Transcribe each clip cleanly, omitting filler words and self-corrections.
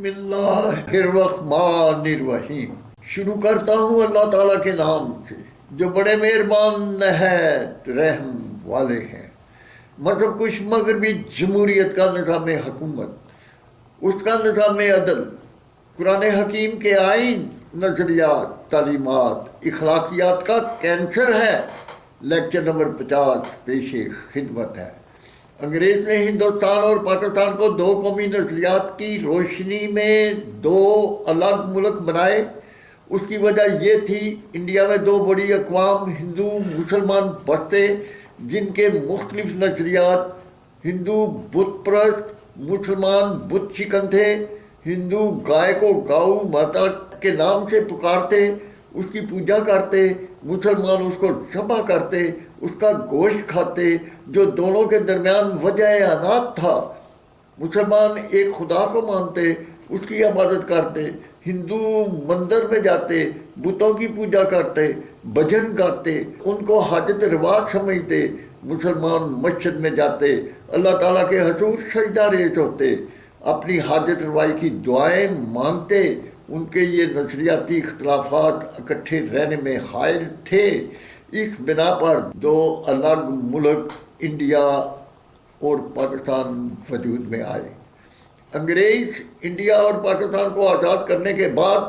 اللہ الرحمن الرحیم۔ شروع کرتا ہوں اللہ تعالیٰ کے نام سے جو بڑے مہربان نہایت رحم والے ہیں۔ مذہب کش مغربی جمہوریت کا نظام حکومت، اس کا نظام عدل، قرآن حکیم کے آئین، نظریات، تعلیمات، اخلاقیات کا کینسر ہے۔ لیکچر نمبر 50 پیش خدمت ہے۔ انگریز نے ہندوستان اور پاکستان کو دو قومی نظریات کی روشنی میں دو الگ ملک بنائے۔ اس کی وجہ یہ تھی انڈیا میں دو بڑی اقوام ہندو مسلمان بستے جن کے مختلف نظریات، ہندو بت پرست، مسلمان بت شکن تھے۔ ہندو گائے کو گاؤ ماتا کے نام سے پکارتے، اس کی پوجا کرتے، مسلمان اس کو ذبح کرتے، اس کا گوشت کھاتے، جو دونوں کے درمیان وجہ عنات تھا۔ مسلمان ایک خدا کو مانتے، اس کی عبادت کرتے، ہندو مندر میں جاتے، بتوں کی پوجا کرتے، بھجن گاتے، ان کو حاجت روا سمجھتے۔ مسلمان مسجد میں جاتے، اللہ تعالیٰ کے حضور سجدہ ریز ہوتے، اپنی حاجت روائی کی دعائیں مانگتے۔ ان کے یہ نظریاتی اختلافات اکٹھے رہنے میں حائل تھے۔ اس بنا پر دو الگ ملک انڈیا اور پاکستان وجود میں آئے۔ انگریز انڈیا اور پاکستان کو آزاد کرنے کے بعد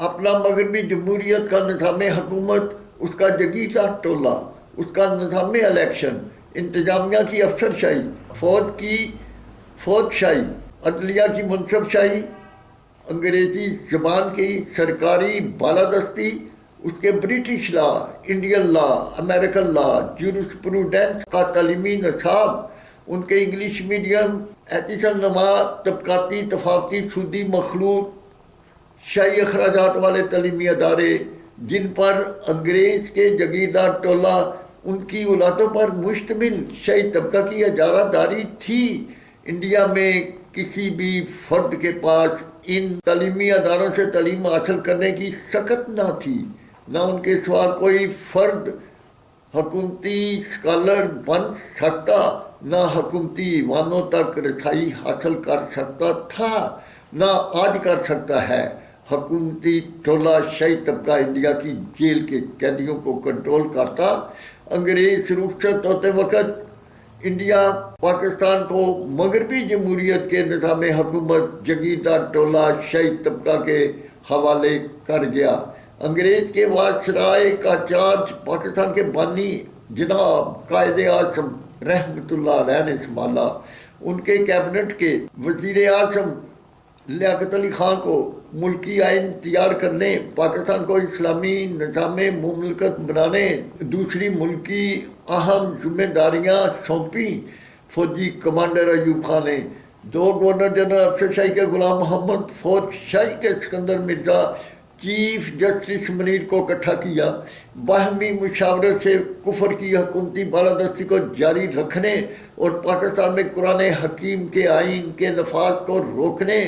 اپنا مغربی جمہوریت کا نظام حکومت، اس کا جگیردار ٹولہ، اس کا نظام الیکشن، انتظامیہ کی افسر شاہی، فوج کی فوج شاہی، عدلیہ کی منصب شاہی، انگریزی زبان کی سرکاری بالادستی، اس کے British law, Indian law, American لا، جورسپروڈنس کا تعلیمی نصاب، ان کے انگلش میڈیم، ایتیسل نما، طبقاتی تفاوتی سودی مخلوط، شاہی اخراجات والے تعلیمی ادارے جن پر انگریز کے جگیردار ٹولہ ان کی اولادوں پر مشتمل شاہی طبقہ کی اجارہ داری تھی۔ انڈیا میں کسی بھی فرد کے پاس ان تعلیمی اداروں سے تعلیم حاصل کرنے کی سکت نہ تھی، نہ ان کے سوا کوئی فرد حکومتی اسکالر بن سکتا، نہ حکومتی ایوانوں تک رسائی حاصل کر سکتا تھا، نہ آج کر سکتا ہے۔ حکومتی ٹولہ شاہی طبقہ انڈیا کی جیل کے قیدیوں کو کنٹرول کرتا۔ انگریز رخصت ہوتے وقت انڈیا پاکستان کو مغربی جمہوریت کے نظام حکومت جگیردار ٹولہ شاہی طبقہ کے حوالے کر گیا۔ انگریز کے وائسرائے کا چارج پاکستان کے بانی جناب قائد اعظم رحمۃ اللہ علیہ نے سنبھالا۔ ان کے کیبنٹ کے وزیر اعظم لیاقت علی خان کو ملکی آئین تیار کرنے، پاکستان کو اسلامی نظام مملکت بنانے دوسری ملکی اہم ذمہ داریاں سونپیں۔ فوجی کمانڈر ایوب خان نے دو گورنر جنرل افسر شاہی کے غلام محمد، فوج شاہی کے سکندر مرزا، چیف جسٹس منیر کو اکٹھا کیا۔ باہمی مشاورت سے کفر کی حکومتی بالادستی کو جاری رکھنے اور پاکستان میں قرآن حکیم کے آئین کے نفاذ کو روکنے،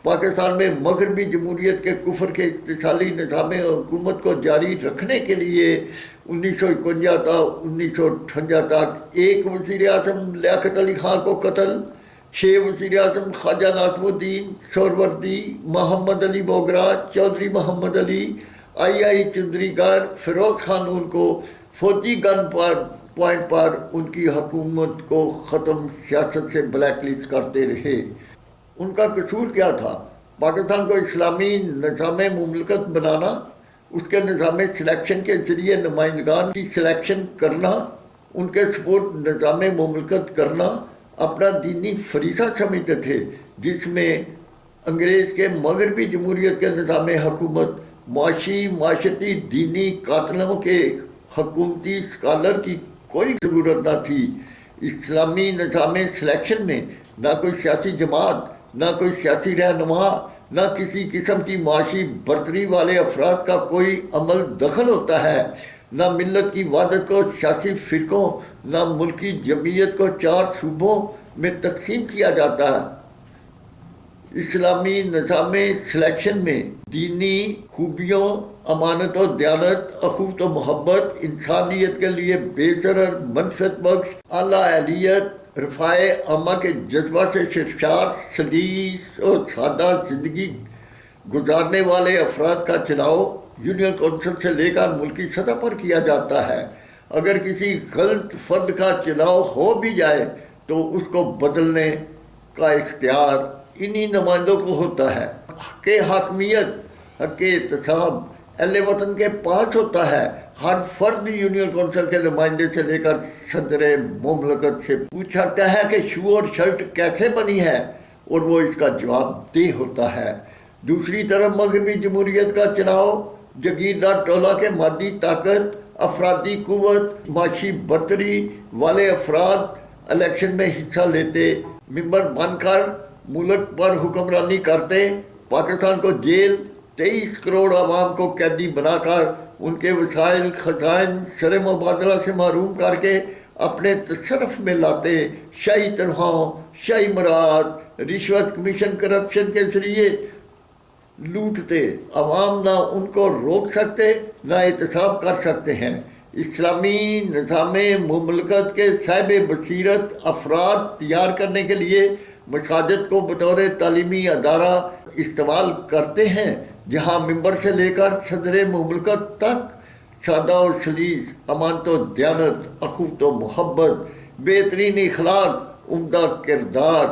پاکستان میں مغربی جمہوریت کے کفر کے استحصالی نظام حکومت کو جاری رکھنے کے لیے 1951 تا 1958 تک ایک وزیر اعظم لیاقت علی خان کو قتل، 6 وزیر اعظم خواجہ ناظم الدین سہروردی، محمد علی بوگرا، چودھری محمد علی، آئی چودھری گر، فیروز خان کو فوجی گن پوائنٹ پر ان کی حکومت کو ختم سیاست سے بلیک لسٹ کرتے رہے۔ ان کا قصور کیا تھا؟ پاکستان کو اسلامی نظام مملکت بنانا، اس کے نظام سلیکشن کے ذریعے نمائندگان کی سلیکشن کرنا، ان کے سپورٹ نظام مملکت کرنا اپنا دینی فریضہ سمجھتے تھے، جس میں انگریز کے مغربی جمہوریت کے نظام حکومت معاشی، معاشرتی، دینی قاتلوں کے حکومتی اسکالر کی کوئی ضرورت نہ تھی۔ اسلامی نظام سلیکشن میں نہ کوئی سیاسی جماعت، نہ کوئی سیاسی رہنما، نہ کسی قسم کی معاشی برتری والے افراد کا کوئی عمل دخل ہوتا ہے، نہ ملت کی وحدت کو سیاسی فرقوں، نہ ملکی جمعیت کو 4 صوبوں میں تقسیم کیا جاتا ہے۔ اسلامی نظام سلیکشن میں دینی خوبیوں، امانت و دیانت، اخوت و محبت، انسانیت کے لیے بے ضرر منفعت بخش، اعلیٰ اہلیت، رفاع عامہ کے جذبہ سے سرشار سلیس اور سادہ زندگی گزارنے والے افراد کا چناؤ یونین کونسل سے لے کر ملکی سطح پر کیا جاتا ہے۔ اگر کسی غلط فرد کا چناؤ ہو بھی جائے تو اس کو بدلنے کا اختیار انہی نمائندوں کو ہوتا ہے۔ حق حاکمیت، حق احتساب اہل وطن کے پاس ہوتا ہے۔ ہر فرد یونین کونسل کے نمائندے سے لے کر صدر مملکت سے پوچھتا ہے کہ شو اور شرٹ کیسے بنی ہے، اور وہ اس کا جواب دہ ہوتا ہے۔ دوسری طرف مغربی جمہوریت کا چناؤ جاگیردار ٹولہ کے مادی طاقت، افرادی قوت، معاشی برتری والے افراد الیکشن میں حصہ لیتے، ممبر بن کر ملک پر حکمرانی کرتے، پاکستان کو جیل، 23 کروڑ عوام کو قیدی بنا کر ان کے وسائل خزائن سر مبادلہ سے محروم کر کے اپنے تصرف میں لاتے، شاہی تنخواہوں، شاہی مراعات، رشوت، کمیشن، کرپشن کے ذریعے لوٹتے۔ عوام نہ ان کو روک سکتے نہ احتساب کر سکتے ہیں۔ اسلامی نظام مملکت کے صاحب بصیرت افراد تیار کرنے کے لیے مساجد کو بطور تعلیمی ادارہ استعمال کرتے ہیں، جہاں ممبر سے لے کر صدر مملکت تک سادہ اور سلیس، امانت و دیانت، اخوت و محبت، بہترین اخلاق، عمدہ کردار،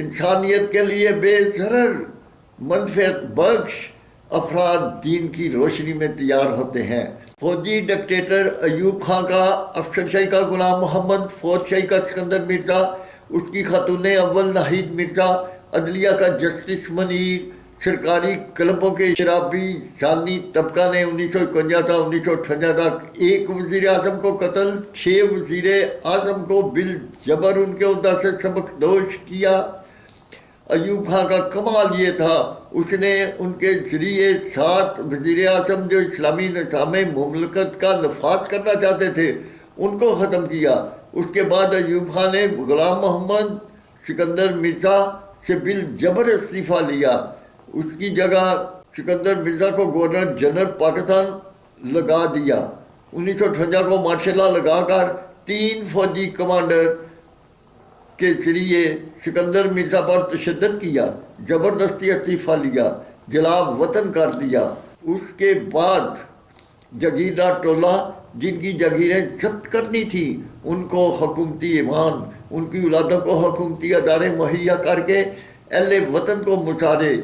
انسانیت کے لیے بے ضرر منفعت بخش افراد دین کی روشنی میں تیار ہوتے ہیں۔ فوجی ڈکٹیٹر ایوب خان کا افسر شاہی کا غلام محمد، فوج شاہی کا سکندر مرزا، اس کی خاتون اول ناہید مرزا، عدلیہ کا جسٹس منیر، سرکاری کلبوں کے شرابی زانی طبقہ نے 1951 تا 1958 تک ایک وزیر اعظم کو قتل، 6 وزیر اعظم کو بالجبر ان کے عہدہ سے سبکدوش کیا۔ ایوب خان کا کمال یہ تھا، اس نے ان کے ذریعے 7 وزیر اعظم جو اسلامی نظام مملکت کا نفاذ کرنا چاہتے تھے ان کو ختم کیا۔ اس کے بعد ایوب خان نے غلام محمد سکندر مرزا سے بالجبر استعفیٰ لیا۔ اس کی جگہ سکندر مرزا کو گورنر جنرل پاکستان لگا دیا۔ 1958 کو مارشل لا لگا کر 3 فوجی کمانڈر کے ذریعے سکندر مرزا پر تشدد کیا، زبردستی استعفیٰ لیا، جلاب وطن کر دیا۔ اس کے بعد جاگیردار ٹولہ جن کی جاگیریں ضبط کرنی تھی ان کو حکومتی ایوان، ان کی اولادوں کو حکومتی ادارے مہیا کر کے اہل وطن کو مظاہرے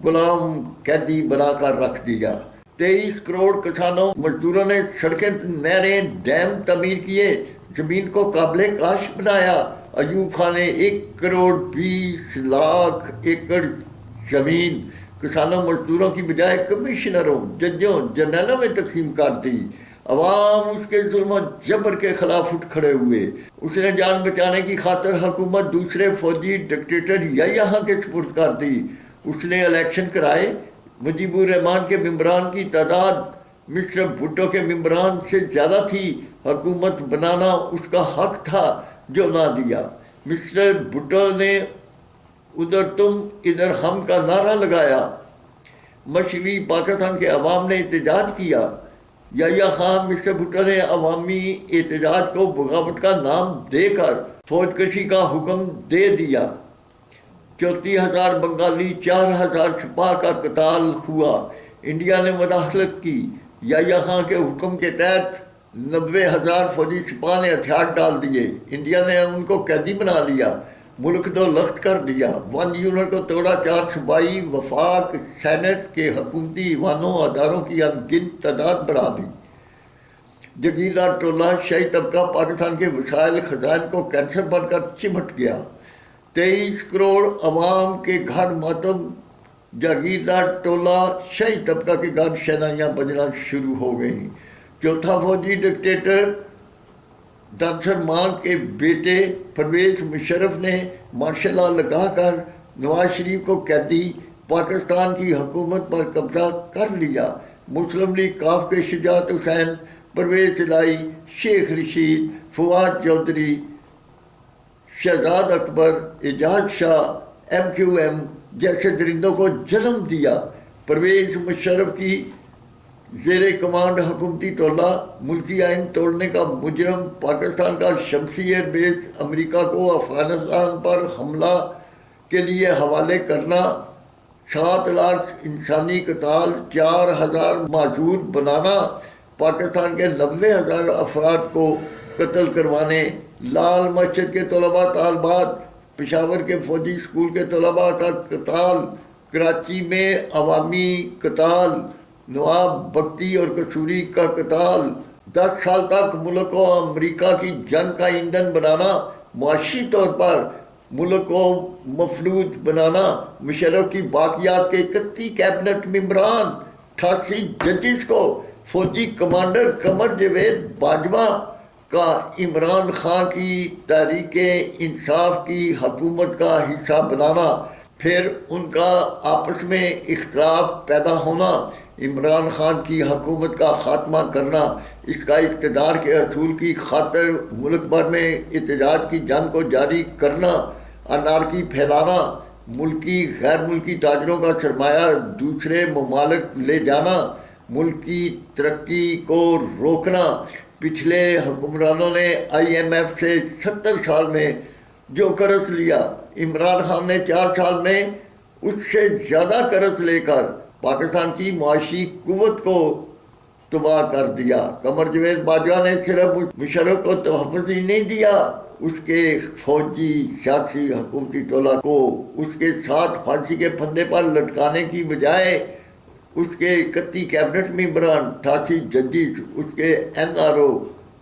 غلام قیدی بنا کر رکھ دیا۔ 23 کروڑ کسانوں مزدوروں نے سڑکیں، نہریں، ڈیم تعمیر کیے، زمین کو قابل کاشت بنایا۔ ایوب خان نے 1 کروڑ 20 لاکھ ایکڑ زمین کسانوں مزدوروں کی بجائے کمشنروں، ججوں، جرنیلوں میں تقسیم کر دی۔ عوام اس کے ظلم و جبر کے خلاف اٹھ کھڑے ہوئے۔ اس نے جان بچانے کی خاطر حکومت دوسرے فوجی ڈکٹیٹر یحییٰ کے سپرد کر دی۔ اس نے الیکشن کرائے۔ مجیب الرحمان کے ممبران کی تعداد مسٹر بھٹو کے ممبران سے زیادہ تھی۔ حکومت بنانا اس کا حق تھا جو نہ دیا۔ مسٹر بھٹو نے ادھر تم ادھر ہم کا نعرہ لگایا۔ مشرقی پاکستان کے عوام نے احتجاج کیا۔ یحییٰ خان مسٹر بھٹو نے عوامی احتجاج کو بغاوت کا نام دے کر فوج کشی کا حکم دے دیا۔ 34,000 بنگالی، 4,000 سپاہ کا قتال ہوا۔ انڈیا نے مداخلت کی۔ یحییٰ خان کے حکم کے تحت 90,000 فوجی سپاہ نے ہتھیار ڈال دیے۔ انڈیا نے ان کو قیدی بنا لیا، ملک دو لخت کر دیا۔ 1 یونٹ کو توڑا، 4 صوبائی وفاق سینٹ کے حکومتی ایوانوں اداروں کی انگنت تعداد بڑھا دی۔ جاگیردار ٹولہ شاہی طبقہ پاکستان کے وسائل خزائن کو کینسر بن کر چمٹ گیا۔ 23 کروڑ عوام کے گھر ماتم، جاگیردار ٹولہ شاہی طبقہ کے گھر شہنائیاں بجنا شروع ہو گئیں۔ چوتھا فوجی ڈکٹیٹر ڈانسر مانگ کے بیٹے پرویز مشرف نے مارشل لا لگا کر نواز شریف کو قیدی، پاکستان کی حکومت پر قبضہ کر لیا۔ مسلم لیگ کاف کے شجاعت حسین، پرویز الہی، شیخ رشید، فواد چودھری، شہزاد اکبر، اعجاز شاہ، MQM جیسے درندوں کو جنم دیا۔ پرویز مشرف کی زیر کمانڈ حکومتی ٹولہ ملکی آئین توڑنے کا مجرم پاکستان کا شمسی ایئر بیس امریکہ کو افغانستان پر حملہ کے لیے حوالے کرنا، 7 لاکھ انسانی قتال، 4,000 معذور بنانا، پاکستان کے 90,000 افراد کو قتل کروانے، لال مسجد کے طلباء طالبات، پشاور کے فوجی اسکول کے طلباء کا قتال، کراچی میں عوامی قتال، نواب بگٹی اور قصوری کا قتال، 10 سال تک ملک کو امریکہ کی جنگ کا ایندھن بنانا، معاشی طور پر ملک کو مفلوج بنانا، مشرف کی باقیات کے 31 کیبنٹ ممبران، 88 ججز کو فوجی کمانڈر قمر جاوید باجوہ کا عمران خان کی تحریک انصاف کی حکومت کا حصہ بنانا، پھر ان کا آپس میں اختلاف پیدا ہونا، عمران خان کی حکومت کا خاتمہ کرنا، اس کا اقتدار کے حصول کی خاطر ملک بھر میں احتجاج کی جنگ کو جاری کرنا، انارکی پھیلانا، ملکی غیر ملکی تاجروں کا سرمایہ دوسرے ممالک لے جانا، ملک کی ترقی کو روکنا۔ پچھلے حکمرانوں نے IMF سے 70 سال میں جو قرض لیا، عمران خان نے 4 سال میں اس سے زیادہ قرض لے کر پاکستان کی معاشی قوت کو تباہ کر دیا۔ قمر جاوید باجوہ نے صرف مشرف کو تحفظ ہی نہیں دیا، اس کے فوجی سیاسی حکومتی ٹولہ کو اس کے ساتھ پھانسی کے پھندے پر لٹکانے کی بجائے اس کے 31 کیبنٹ ممبران، 88 ججز، اس کے NRO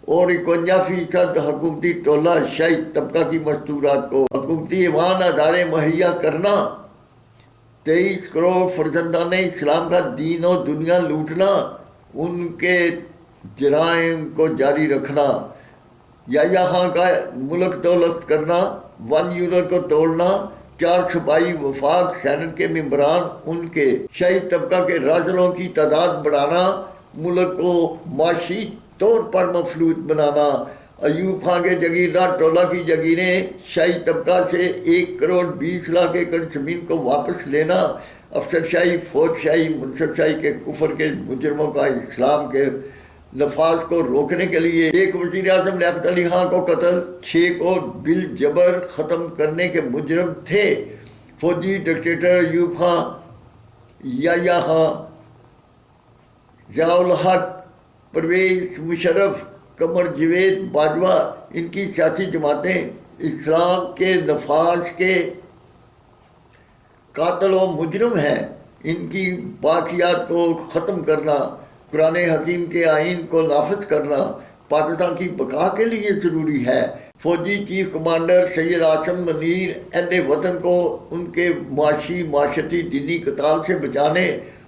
اور 51% حکومتی ٹولہ شاہی طبقہ کی مستورات کو حکومتی ایوان ادارے مہیا کرنا، 23 کروڑ فرزندان اسلام کا دین و دنیا لوٹنا، ان کے جرائم کو جاری رکھنا، یا یہاں کا ملک دولت کرنا، 1 یورو کو توڑنا، 4 صوبائی وفاق سینٹ کے ممبران، ان کے شاہی طبقہ کے رازلوں کی تعداد بڑھانا، ملک کو معاشی طور پر مفلوج بنانا، ایوب خان کے جاگیردار ٹولہ کی جاگیریں شاہی طبقہ سے 1 کروڑ 20 لاکھ ایکڑ زمین کو واپس لینا، افسر شاہی، فوج شاہی، منصب شاہی کے کفر کے مجرموں کا اسلام کے نفاذ کو روکنے کے لیے ایک وزیر اعظم لیاقت علی خان کو قتل، 6 کو بالجبر ختم کرنے کے مجرم تھے، فوجی ڈکٹیٹر ایوب خان، یحییٰ خان، ضیاء الحق، پرویز مشرف، قمر جاوید باجوہ، ان کی سیاسی جماعتیں اسلام کے نفاذ کے قاتل و مجرم ہیں، ان کی باقیات کو ختم کرنا، قرآن حکیم کے آئین کو نافذ کرنا پاکستان کی بقا کے لیے ضروری ہے۔ فوجی چیف کمانڈر سید عاصم منیر اہل وطن کو ان کے معاشی، معاشرتی، دینی قتال سے بچانے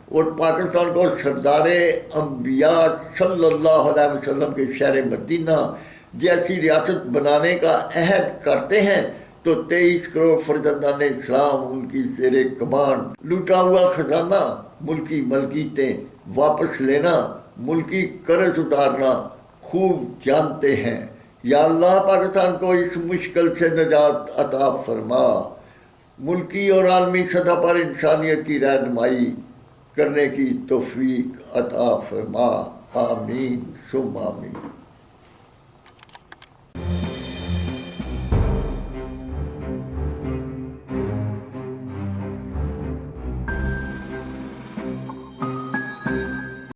اور پاکستان کو سردار انبیاء صلی اللہ علیہ وسلم کے شہر مدینہ جیسی ریاست بنانے کا عہد کرتے ہیں تو 23 کروڑ فرزندان اسلام، ان کی زیر کمانڈ لوٹا ہوا خزانہ، ملکی ملکیتیں واپس لینا، ملکی قرض اتارنا خوب جانتے ہیں۔ یا اللہ پاکستان کو اس مشکل سے نجات عطا فرما، ملکی اور عالمی سطح پر انسانیت کی رہنمائی کرنے کی توفیق عطا فرما، آمین ثم آمین۔